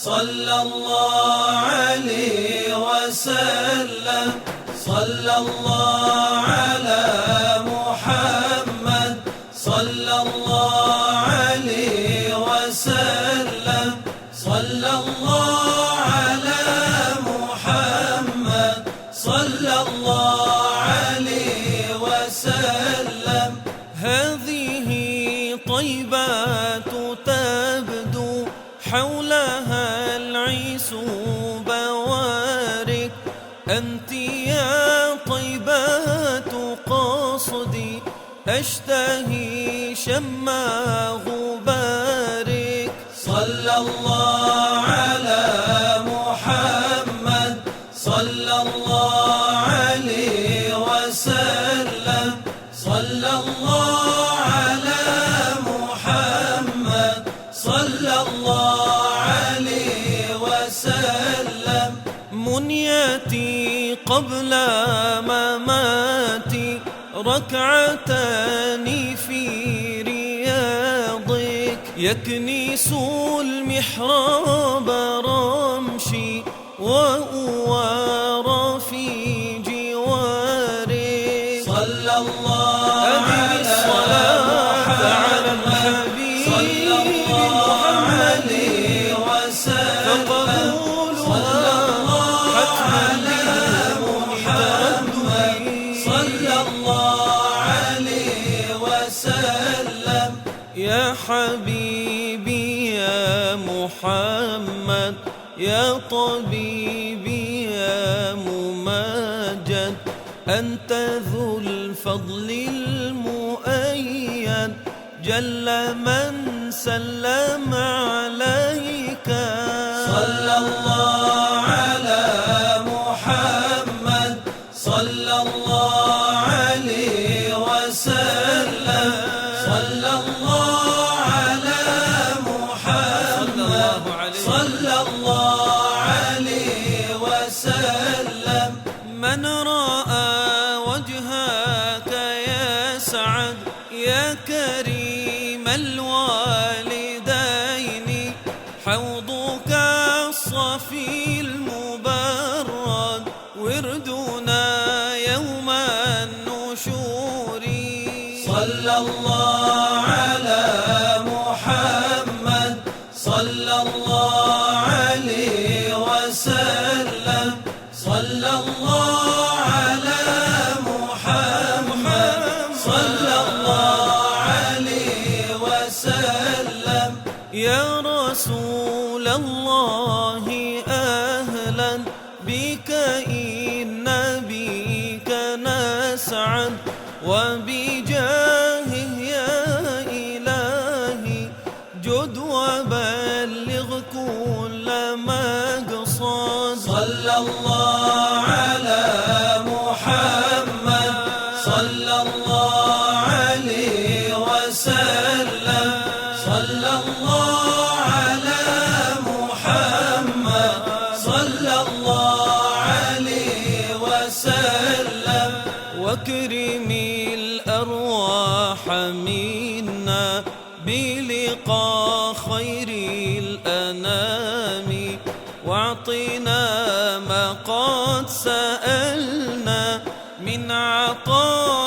صلى الله عليه وسلم. صلى الله على محمد. صلى الله عليه وسلم. صلى الله على محمد. صلى الله عليه وسلم. هذه طيبات تبدو حولها العيس بوارك، أنت يا طيبات قصدي أشتهي شماه بارك. صلى الله على محمد. صلى الله عليه وسلم. صلى الله على محمد. صلى الله عليه وسلم. منيتي قبل مماتي ركعتان في رياضك، يكنس المحراب رمشي وأوارى في جوارك. صلى الله أدم الصلاة على الحبيب صلى الله عليه وسلم. صلى الله على محمد. صلى الله عليه وسلم. يا حبيبي يا محمد، يا طبيبي يا ممجد، أنت ذو الفضل المؤيد، جل من سلم عليك. صلى الله على محمد. صلى الله عليه وسلم. صلى الله على محمد. صلى الله عليه وسلم. من رأى وجهك يسعد يا كريم الوالدين، حوضك الصفي المبرد وردنا يوم النشور. صلى الله على محمد. صلى الله عليه وسلم. صلى الله على محمد. صلى الله عليه وسلم. يا رسول الله أهلا بك إن بك نسعد، وبجاهه يا إلهي جد وبلغ كل مقصد. صلى الله على محمد. صلى الله عليه وسلم. صلى الله على محمد. صلى الله عليه وسلم. واكرم الأرواح منا بلقاء خير الأنام، واعطنا ما قد سألنا من عطاء